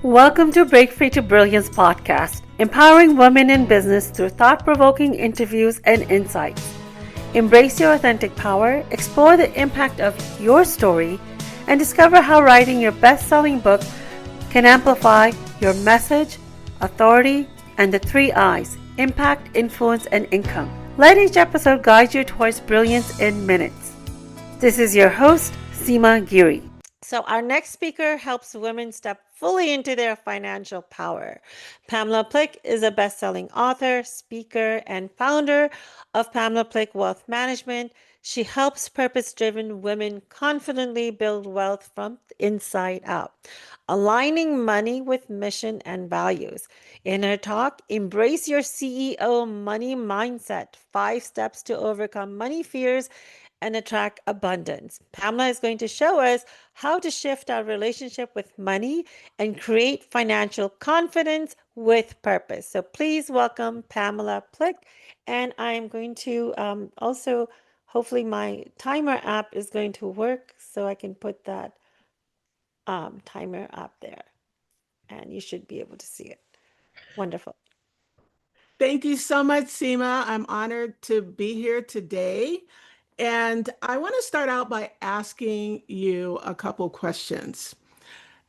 Welcome to Break Free to Brilliance podcast, empowering women in business through thought provoking interviews and insights. Embrace your authentic power, explore the impact of your story, and discover how writing your best selling book can amplify your message, authority, and the three I's: impact, influence, and income. Let each episode guide you towards brilliance in minutes. This is your host, Seema Giri. So, our next speaker helps women step fully into their financial power. Pamela Plick is a best selling author, speaker, and founder of Pamela Plick Wealth Management. She helps purpose driven women confidently build wealth from the inside out, aligning money with mission and values. In her talk, Embrace Your CEO Money Mindset: 5 Steps to Overcome Money Fears and Attract Abundance. Pamela is going to show us how to shift our relationship with money and create financial confidence with purpose. So please welcome Pamela Plick. And I'm going to also, hopefully, my timer app is going to work so I can put that timer up there. And you should be able to see it. Wonderful. Thank you so much, Seema. I'm honored to be here today. And I want to start out by asking you a couple questions.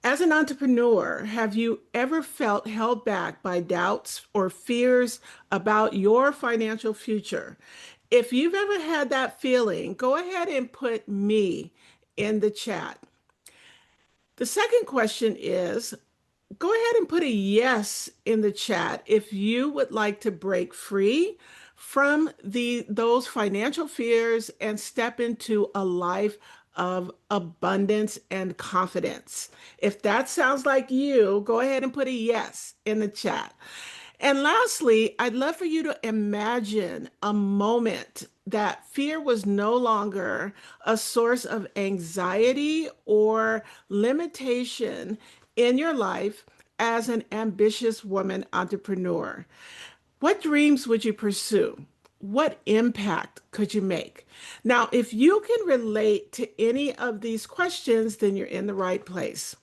As an entrepreneur, have you ever felt held back by doubts or fears about your financial future? If you've ever had that feeling, go ahead and put me in the chat. The second question is, go ahead and put a yes in the chat if you would like to break free from those financial fears and step into a life of abundance and confidence. If that sounds like you, go ahead and put a yes in the chat. And lastly, I'd love for you to imagine a moment that fear was no longer a source of anxiety or limitation in your life as an ambitious woman entrepreneur. What dreams would you pursue? What impact could you make? Now, if you can relate to any of these questions, then you're in the right place.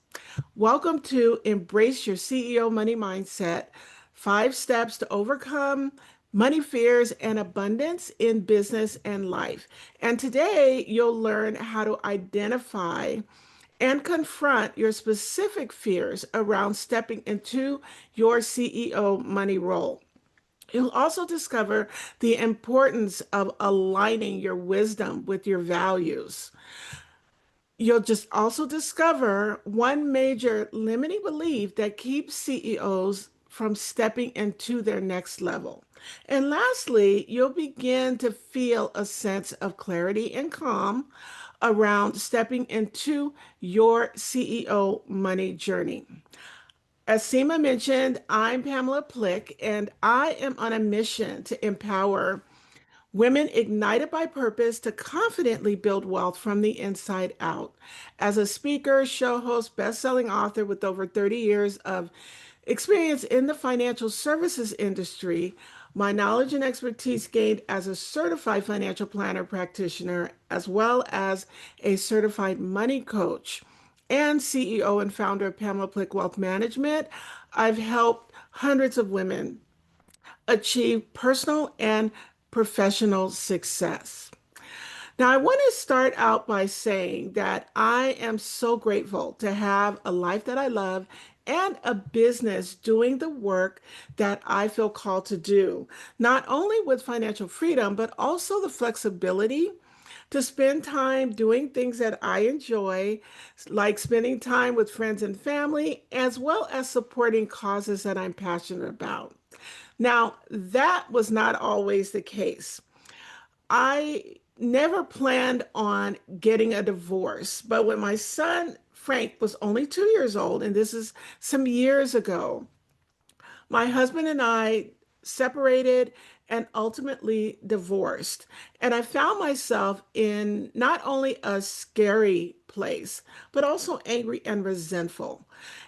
Welcome to Embrace Your CEO Money Mindset: 5 Steps to Overcome Money Fears and Abundance in Business and Life. And today you'll learn how to identify and confront your specific fears around stepping into your CEO money role. You'll also discover the importance of aligning your wisdom with your values. You'll just also discover one major limiting belief that keeps CEOs from stepping into their next level. And lastly, you'll begin to feel a sense of clarity and calm around stepping into your CEO money journey. As Seema mentioned, I'm Pamela Plick, and I am on a mission to empower women ignited by purpose to confidently build wealth from the inside out. As a speaker, show host, best-selling author with over 30 years of experience in the financial services industry, my knowledge and expertise gained as a certified financial planner practitioner, as well as a certified money coach and CEO and founder of Pamela Plick Wealth Management, I've helped hundreds of women achieve personal and professional success. Now, I want to start out by saying that I am so grateful to have a life that I love and a business doing the work that I feel called to do, not only with financial freedom, but also the flexibility to spend time doing things that I enjoy, like spending time with friends and family, as well as supporting causes that I'm passionate about. Now, that was not always the case. I never planned on getting a divorce, but when my son Frank was only 2 years old, and this is some years ago, my husband and I separated and ultimately divorced. And I found myself in not only a scary place, but also angry and resentful.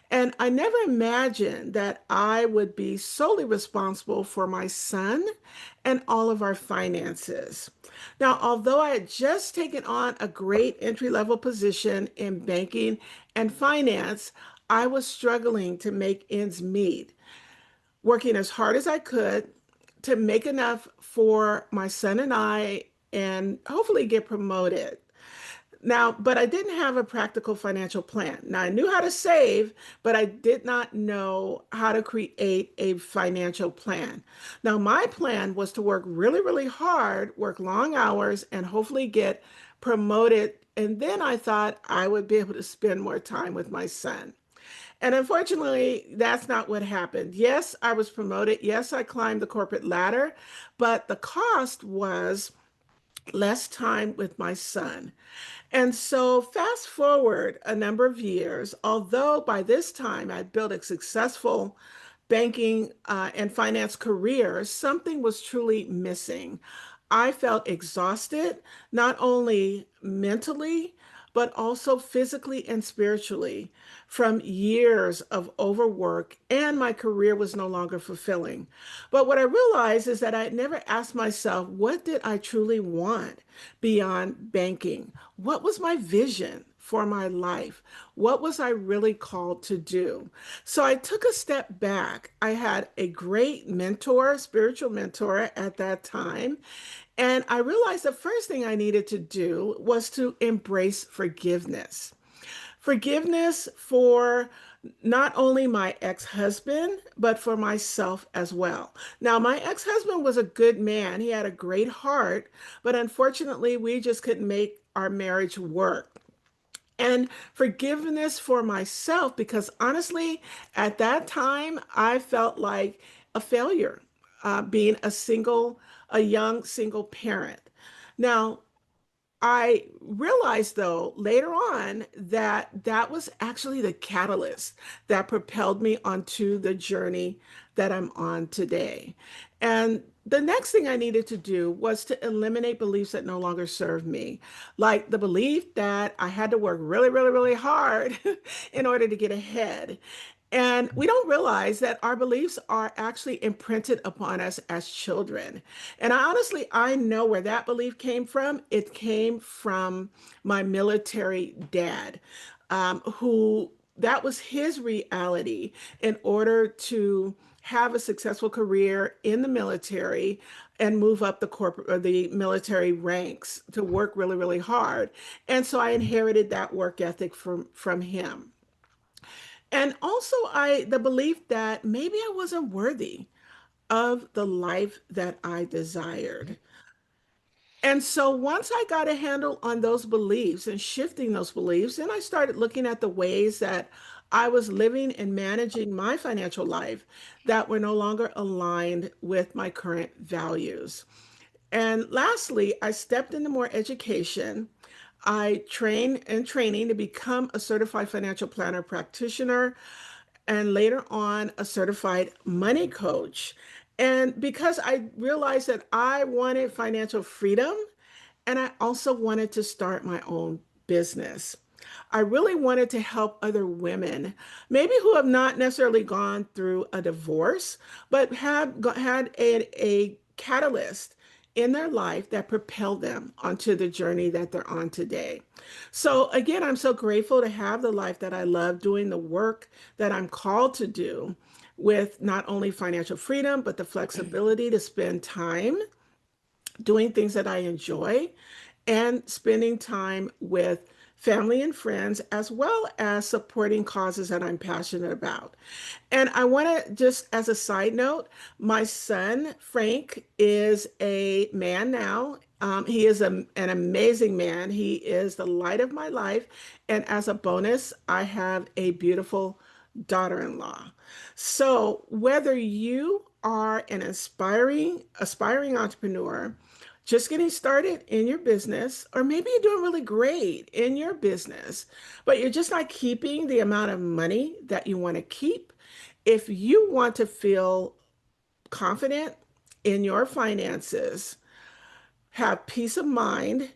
And I never imagined that I would be solely responsible for my son and all of our finances. Now, although I had just taken on a great entry level position in banking and finance, I was struggling to make ends meet, working as hard as I could to make enough for my son and I and hopefully get promoted. Now, but I didn't have a practical financial plan. Now, I knew how to save, but I did not know how to create a financial plan. Now, my plan was to work really, really hard, work long hours, and hopefully get promoted. And then I thought I would be able to spend more time with my son. And unfortunately, that's not what happened. Yes, I was promoted. Yes, I climbed the corporate ladder, but the cost was less time with my son. And so, fast forward a number of years, although by this time I'd built a successful banking and finance career, something was truly missing. I felt exhausted, not only mentally, but also physically and spiritually from years of overwork, and my career was no longer fulfilling. But what I realized is that I had never asked myself, what did I truly want beyond banking? What was my vision for my life? What was I really called to do? So I took a step back. I had a great mentor, spiritual mentor at that time. And I realized the first thing I needed to do was to embrace forgiveness. Forgiveness for not only my ex-husband, but for myself as well. Now, my ex-husband was a good man. He had a great heart, but unfortunately, we just couldn't make our marriage work. And forgiveness for myself, because honestly, at that time, I felt like a failure, being a young single parent. Now, I realized though later on that that was actually the catalyst that propelled me onto the journey that I'm on today. And the next thing I needed to do was to eliminate beliefs that no longer serve me, like the belief that I had to work really, really, really hard in order to get ahead. And we don't realize that our beliefs are actually imprinted upon us as children. And I know where that belief came from. It came from my military dad, who that was his reality in order to have a successful career in the military and move up the corporate or the military ranks to work really, really hard. And so I inherited that work ethic from him. And also I the belief that maybe I wasn't worthy of the life that I desired. And so once I got a handle on those beliefs and shifting those beliefs, then I started looking at the ways that I was living and managing my financial life that were no longer aligned with my current values. And lastly, I stepped into more education. I trained in training to become a certified financial planner practitioner and later on a certified money coach. And because I realized that I wanted financial freedom and I also wanted to start my own business. I really wanted to help other women, maybe who have not necessarily gone through a divorce, but have had a catalyst in their life that propelled them onto the journey that they're on today. So, again, I'm so grateful to have the life that I love, doing the work that I'm called to do with not only financial freedom, but the flexibility to spend time doing things that I enjoy and spending time with family and friends, as well as supporting causes that I'm passionate about. And I want to just, as a side note, my son, Frank, is a man now. He is an amazing man. He is the light of my life. And as a bonus, I have a beautiful daughter-in-law. So whether you are an aspiring entrepreneur, just getting started in your business, or maybe you're doing really great in your business, but you're just not keeping the amount of money that you want to keep. If you want to feel confident in your finances, have peace of mind,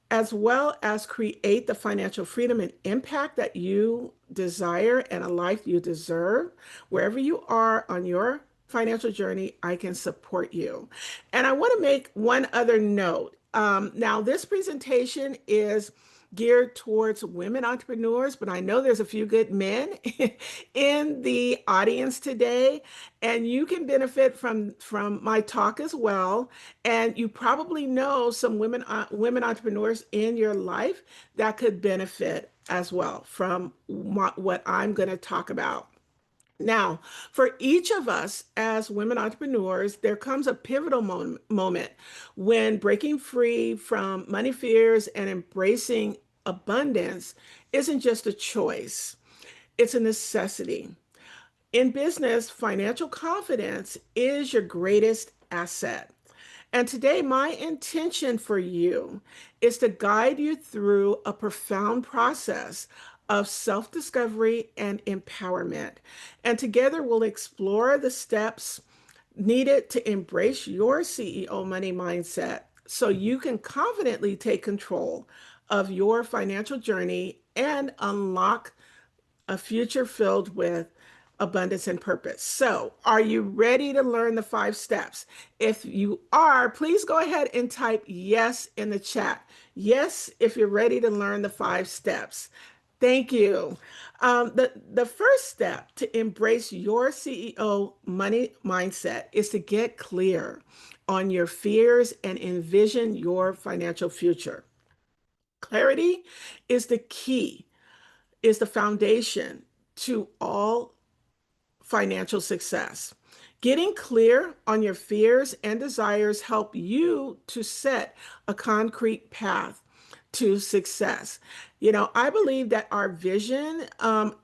as well as create the financial freedom and impact that you desire and a life you deserve, wherever you are on your financial journey, I can support you. And I want to make one other note. Now, this presentation is geared towards women entrepreneurs, but I know there's a few good men in the audience today, and you can benefit from my talk as well. And you probably know some women entrepreneurs in your life that could benefit as well from what I'm going to talk about. Now, for each of us as women entrepreneurs, there comes a pivotal moment when breaking free from money fears and embracing abundance isn't just a choice, it's a necessity. In business, financial confidence is your greatest asset. And today, my intention for you is to guide you through a profound process of self discovery and empowerment. And together, we'll explore the steps needed to embrace your CEO money mindset so you can confidently take control of your financial journey and unlock a future filled with abundance and purpose. So, are you ready to learn the 5 steps? If you are, please go ahead and type yes in the chat. Yes, if you're ready to learn the 5 steps. Thank you. The first step to embrace your CEO money mindset is to get clear on your fears and envision your financial future. Clarity is the key, is the foundation to all financial success. Getting clear on your fears and desires help you to set a concrete path to success. I believe that our vision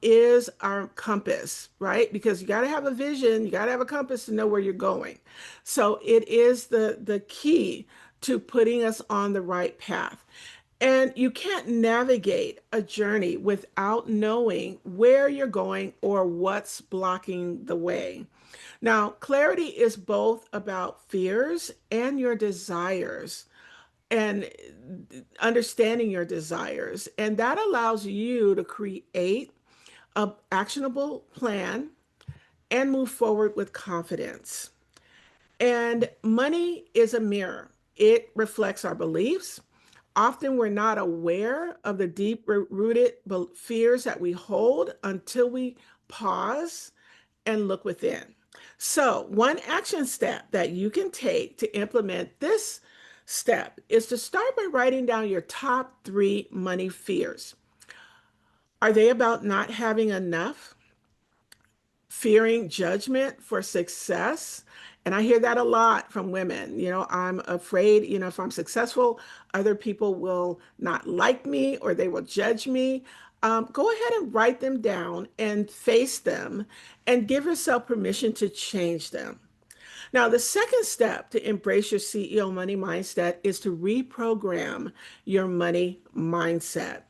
is our compass, right? Because you got to have a vision, you got to have a compass to know where you're going. So it is the key to putting us on the right path. And you can't navigate a journey without knowing where you're going or what's blocking the way. Now, clarity is both about fears and your desires and understanding your desires. And that allows you to create an actionable plan and move forward with confidence. And money is a mirror. It reflects our beliefs. Often we're not aware of the deep rooted fears that we hold until we pause and look within. So, one action step that you can take to implement this step is to start by writing down your top 3 money fears. Are they about not having enough? Fearing judgment for success? And I hear that a lot from women. I'm afraid, if I'm successful, other people will not like me or they will judge me. Go ahead and write them down and face them and give yourself permission to change them. Now, the second step to embrace your CEO money mindset is to reprogram your money mindset.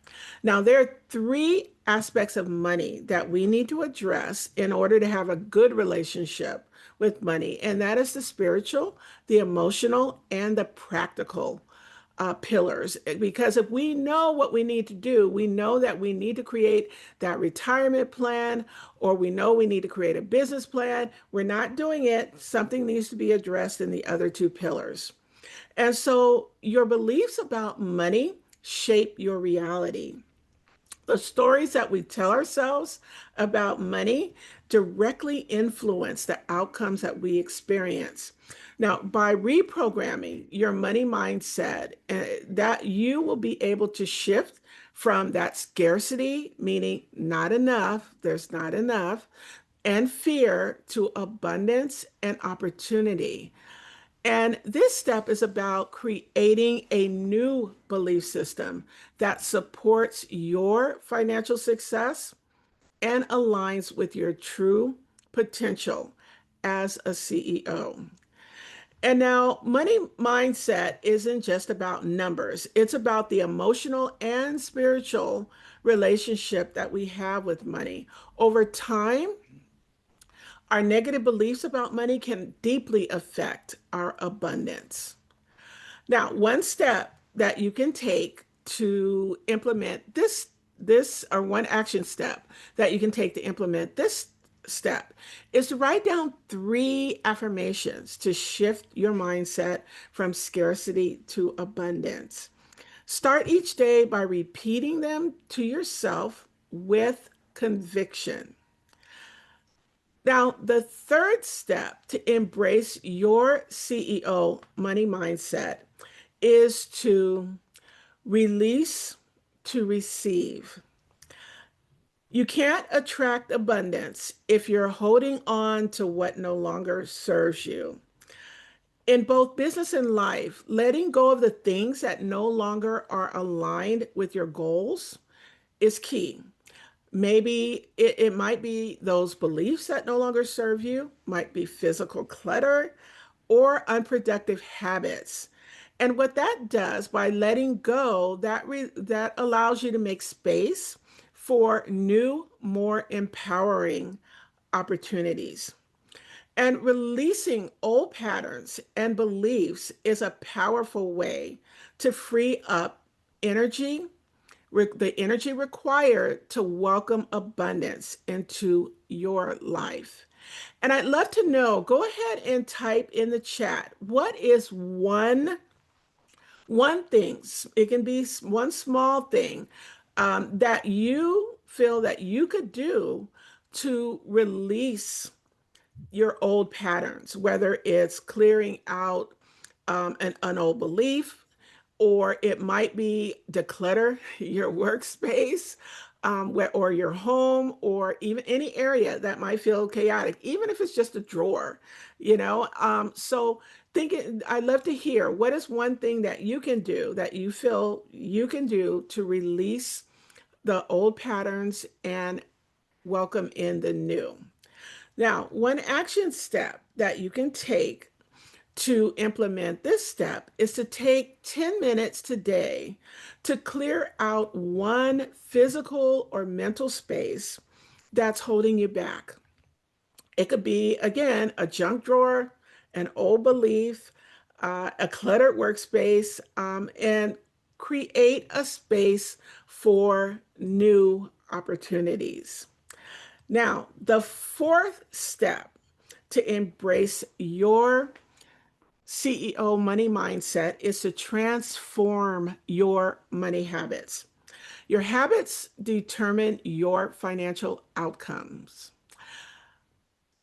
Now, there are 3 aspects of money that we need to address in order to have a good relationship with money, and that is the spiritual, the emotional, and the practical pillars. Because if we know what we need to do, we know that we need to create that retirement plan, or we know we need to create a business plan. We're not doing it. Something needs to be addressed in the other 2 pillars. And so your beliefs about money shape your reality. The stories that we tell ourselves about money directly influence the outcomes that we experience. Now, by reprogramming your money mindset, that you will be able to shift from that scarcity, meaning not enough, there's not enough, and fear to abundance and opportunity. And this step is about creating a new belief system that supports your financial success and aligns with your true potential as a CEO. And now, money mindset isn't just about numbers, it's about the emotional and spiritual relationship that we have with money. Over time, our negative beliefs about money can deeply affect our abundance. Now, one step that you can take to implement or one action step that you can take to implement this step is to write down 3 affirmations to shift your mindset from scarcity to abundance. Start each day by repeating them to yourself with conviction. Now, the third step to embrace your CEO money mindset is to release to receive. You can't attract abundance if you're holding on to what no longer serves you. In both business and life, letting go of the things that no longer are aligned with your goals is key. Maybe it might be those beliefs that no longer serve you, might be physical clutter or unproductive habits. And what that does by letting go, that allows you to make space for new, more empowering opportunities. And releasing old patterns and beliefs is a powerful way to free up energy, the energy required to welcome abundance into your life. And I'd love to know, go ahead and type in the chat, what is one thing, it can be one small thing that you feel that you could do to release your old patterns, whether it's clearing out an old belief, or it might be declutter your workspace, or your home, or even any area that might feel chaotic, even if it's just a drawer, you know. So thinking, I'd love to hear what is one thing that you can do that you feel you can do to release the old patterns and welcome in the new. Now, one action step that you can take to implement this step is to take 10 minutes today to clear out one physical or mental space that's holding you back. It could be, again, a junk drawer, an old belief, a cluttered workspace, and create a space for new opportunities. Now, the fourth step to embrace your CEO money mindset is to transform your money habits. Your habits determine your financial outcomes.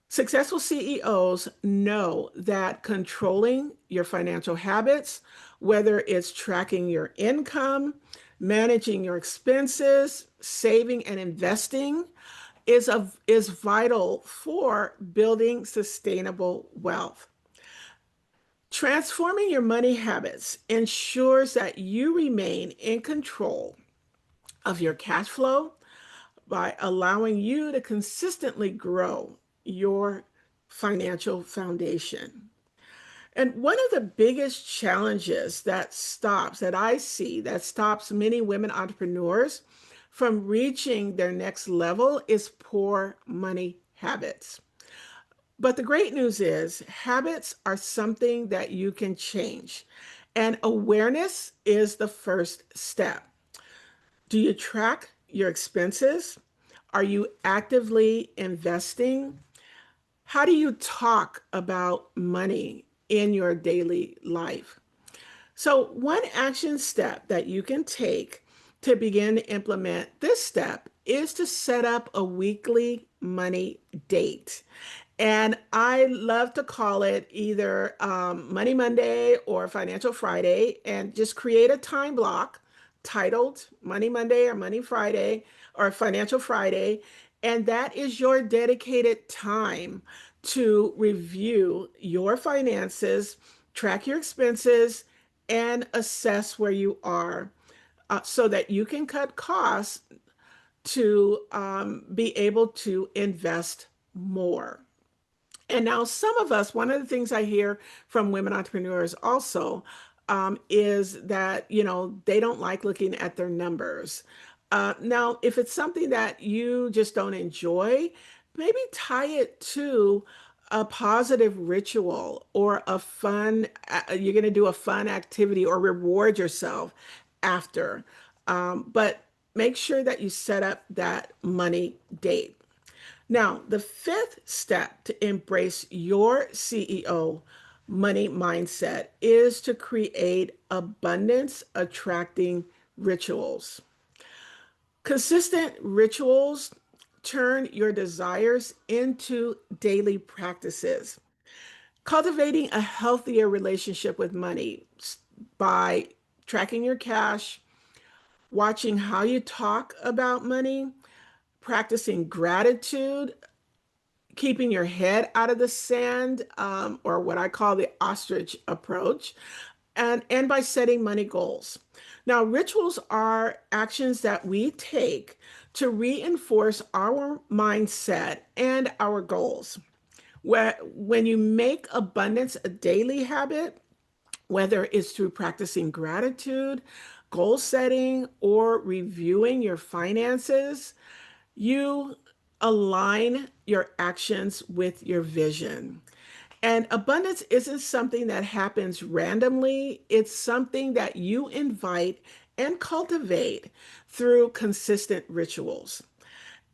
Successful CEOs know that controlling your financial habits, whether it's tracking your income, managing your expenses, saving and investing, is vital for building sustainable wealth. Transforming your money habits ensures that you remain in control of your cash flow by allowing you to consistently grow your financial foundation. And one of the biggest challenges that I see that stops many women entrepreneurs from reaching their next level is poor money habits. But the great news is habits are something that you can change, and awareness is the first step. Do you track your expenses? Are you actively investing? How do you talk about money in your daily life? So, one action step that you can take to begin to implement this step is to set up a weekly money date. And I love to call it either Money Monday or Financial Friday, and just create a time block titled Money Monday or Money Friday or Financial Friday. And that is your dedicated time to review your finances, track your expenses, and assess where you are, so that you can cut costs to be able to invest more. And now, some of us, one of the things I hear from women entrepreneurs also is that, they don't like looking at their numbers. Now, if it's something that you just don't enjoy, maybe tie it to a positive ritual or you're going to do a fun activity or reward yourself after. But make sure that you set up that money date. Now, the fifth step to embrace your CEO money mindset is to create abundance attracting rituals. Consistent rituals turn your desires into daily practices. Cultivating a healthier relationship with money by tracking your cash, watching how you talk about money, practicing gratitude, keeping your head out of the sand, or what I call the ostrich approach, and by setting money goals. Now, rituals are actions that we take to reinforce our mindset and our goals. When you make abundance a daily habit, whether it's through practicing gratitude, goal setting, or reviewing your finances, you align your actions with your vision. And abundance isn't something that happens randomly, it's something that you invite and cultivate through consistent rituals.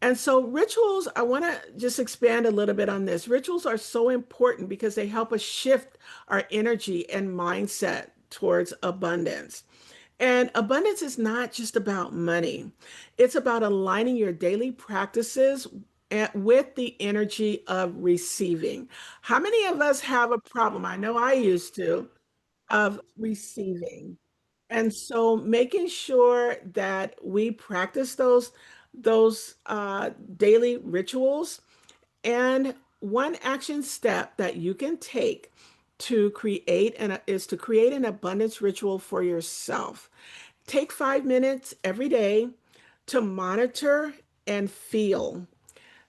And so, rituals, I want to just expand a little bit on this. Rituals are so important because they help us shift our energy and mindset towards abundance. And abundance is not just about money, it's about aligning your daily practices with the energy of receiving. How many of us have a problem? I know I used to, of receiving. And so making sure that we practice those daily rituals, and one action step that you can take to create an is to create an abundance ritual for yourself. Take 5 minutes every day to monitor and feel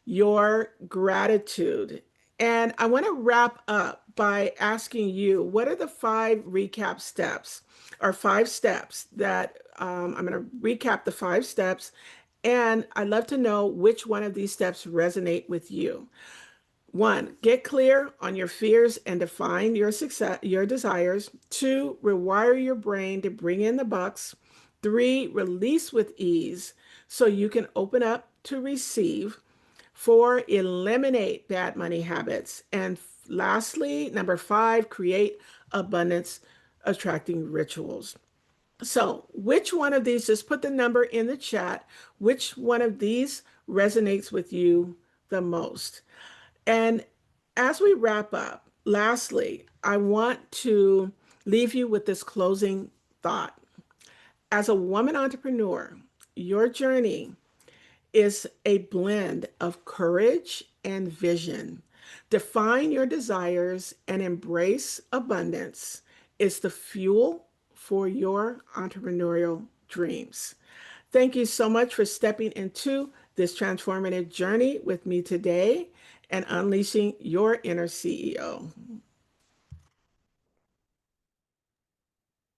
your gratitude. And I want to wrap up by asking you, what are the five recap steps or 5 steps that I'm going to recap the 5 steps. And I'd love to know which one of these steps resonate with you. One, get clear on your fears and define your success, your desires. Two, rewire your brain to bring in the bucks. Three, release with ease so you can open up to receive. Four, eliminate bad money habits. And lastly, number five, create abundance attracting rituals. So, which one of these, just put the number in the chat, which one of these resonates with you the most? And as we wrap up, lastly, I want to leave you with this closing thought. As a woman entrepreneur, your journey is a blend of courage and vision. Define your desires and embrace abundance is the fuel for your entrepreneurial dreams. Thank you so much for stepping into this transformative journey with me today and unleashing your inner CEO.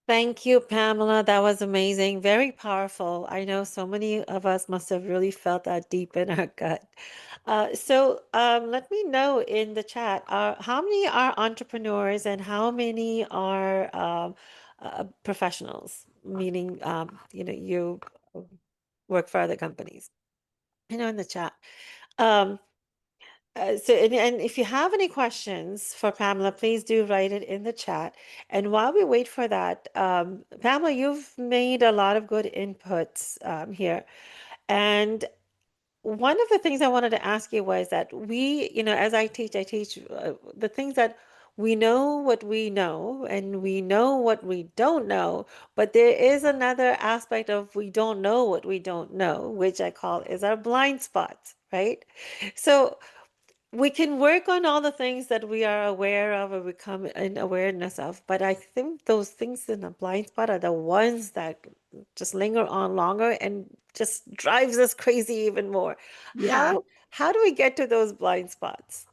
Thank you, Pamela. That was amazing. Very powerful. I know so many of us must have really felt that deep in our gut. Let me know in the chat, how many are entrepreneurs and how many are professionals, meaning, you work for other companies. In the chat. Um, and if you have any questions for Pamela, please do write it in the chat. And while we wait for that, Pamela, you've made a lot of good inputs here. And one of the things I wanted to ask you was that as I teach the things that we know what we know and we know what we don't know, but there is another aspect of we don't know what we don't know, which I call is our blind spots, right? So we can work on all the things that we are aware of or become in awareness of, but I think those things in the blind spot are the ones that just linger on longer and just drives us crazy even more. Yeah. How do we get to those blind spots?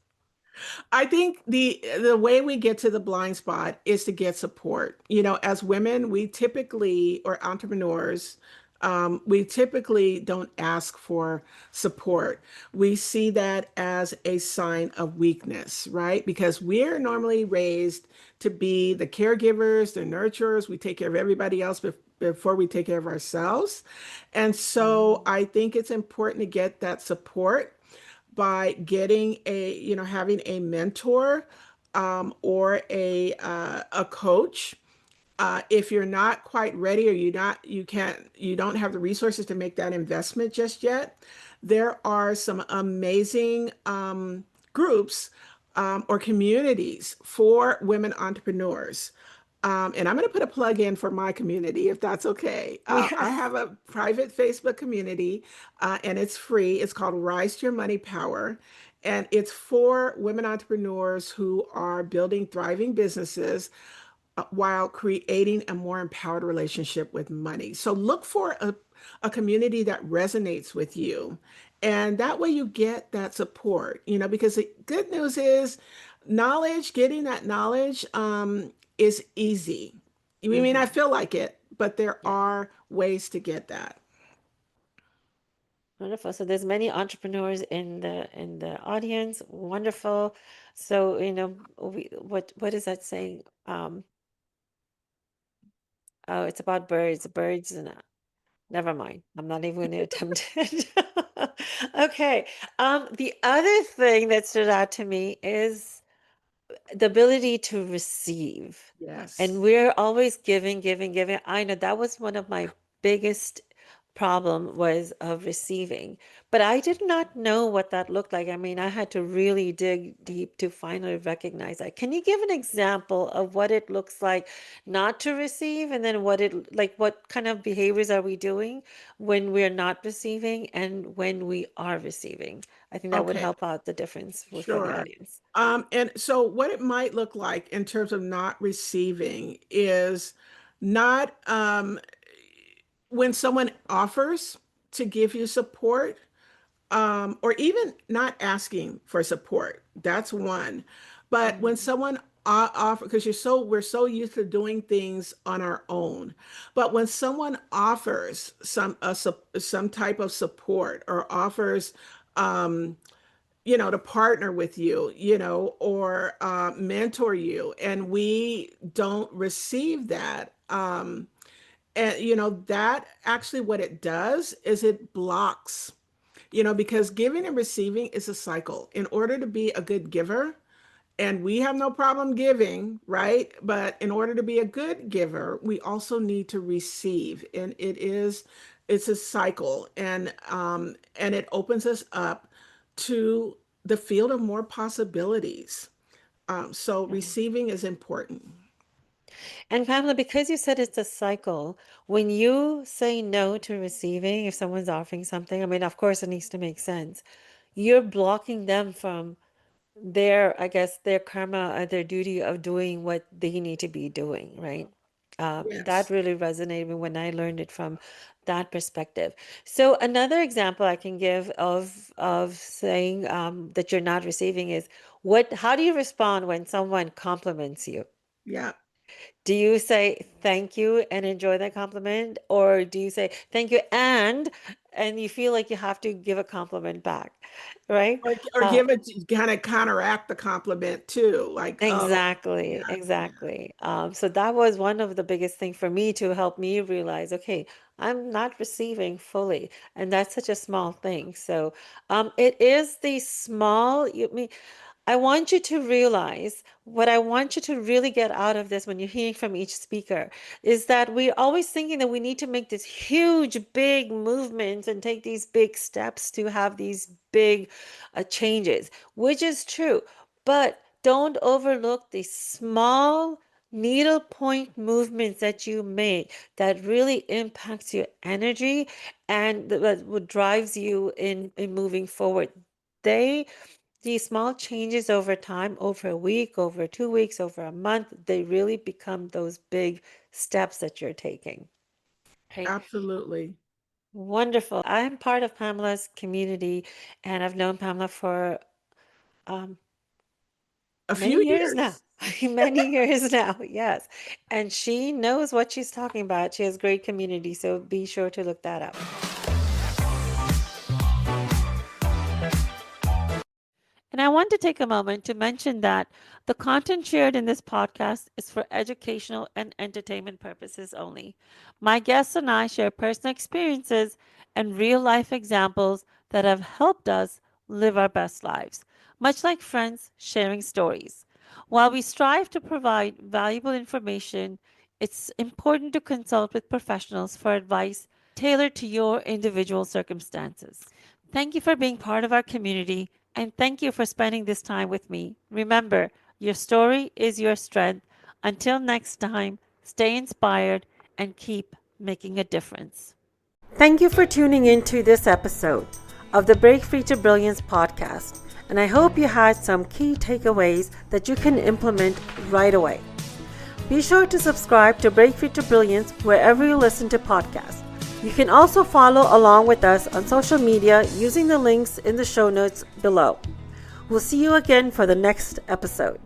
I think the way we get to the blind spot is to get support. You know, as women, we typically, or entrepreneurs, we typically don't ask for support. We see that as a sign of weakness, right? Because we're normally raised to be the caregivers, the nurturers. We take care of everybody else before we take care of ourselves. And so Mm. I think it's important to get that support by getting having a mentor, or a coach. If you're not quite ready, or you don't have the resources to make that investment just yet, there are some amazing groups or communities for women entrepreneurs. And I'm going to put a plug in for my community, if that's okay. I Yes. have a private Facebook community, and it's free. It's called Rise to Your Money Power. And it's for women entrepreneurs who are building thriving businesses while creating a more empowered relationship with money. So look for a community that resonates with you. And that way you get that support, because the good news is getting that knowledge is easy. You may not Hmm. feel like it, but there Yeah. are ways to get that. Wonderful. So there's many entrepreneurs in the audience. Wonderful. So, what is that saying? Oh, it's about birds. Birds and never mind. I'm not even going to attempt it. Okay. The other thing that stood out to me is the ability to receive. And Yes. we're always giving, giving, giving. I know that was one of my biggest problem was of receiving. But I did not know what that looked like. I mean, I had to really dig deep to finally recognize that. Can you give an example of what it looks like not to receive and then what kind of behaviors are we doing when we're not receiving and when we are receiving? I think that would Okay. help out the difference for the Sure. audience. And so, what it might look like in terms of not receiving is not when someone offers to give you support, or even not asking for support. That's one. But when Mhm. someone offer, because we're so used to doing things on our own. But when someone offers some type of support, or offers to partner with you, or mentor you, and we don't receive that. And that actually what it does is it blocks, because giving and receiving is a cycle. In order to be a good giver, and we have no problem giving, right? But in order to be a good giver, we also need to receive. And it's a cycle. And it opens us up to the field of more possibilities. So Yeah. receiving is important. And Pamela, because you said it's a cycle, when you say no to receiving, if someone's offering something, I mean, of course, it needs to make sense. You're blocking them from their, I guess, their karma or their duty of doing what they need to be doing, right? That Yes. really resonated when I learned it from that perspective. So another example I can give of saying that you're not receiving is how do you respond when someone compliments you? Yeah. Do you say thank you and enjoy that compliment, or do you say thank you and you feel like you have to give a compliment back, right? Or Uh, give it, kind of counteract the compliment too. Like, oh, exactly, yeah. exactly. So that was one of the biggest thing for me to help me realize, okay, I'm not receiving fully, and that's such a small thing. So, it is the small. I want you to realize what I want you to really get out of this when you're hearing from each speaker is that we're always thinking that we need to make this huge, big movement and take these big steps to have these big changes, which is true. But don't overlook the small needle point movements that you make that really impacts your energy and that what drives you in moving forward. They these small changes over time, over a week, over 2 weeks, over a month, they really become those big steps that you're taking. Right. Absolutely. Wonderful. I'm part of Pamela's community and I've known Pamela for um, A many few years now. years. Many years now, yes. And she knows what she's talking about. She has great community, so be sure to look that up. And I want to take a moment to mention that the content shared in this podcast is for educational and entertainment purposes only. My guests and I share personal experiences and real life examples that have helped us live our best lives, much like friends sharing stories. While we strive to provide valuable information, it's important to consult with professionals for advice tailored to your individual circumstances. Thank you for being part of our community, and thank you for spending this time with me. Remember, your story is your strength. Until next time, stay inspired and keep making a difference. Thank you for tuning in to this episode of the Break Free to Brilliance podcast, and I hope you had some key takeaways that you can implement right away. Be sure to subscribe to Break Free to Brilliance wherever you listen to podcasts. You can also follow along with us on social media using the links in the show notes below. We'll see you again for the next episode.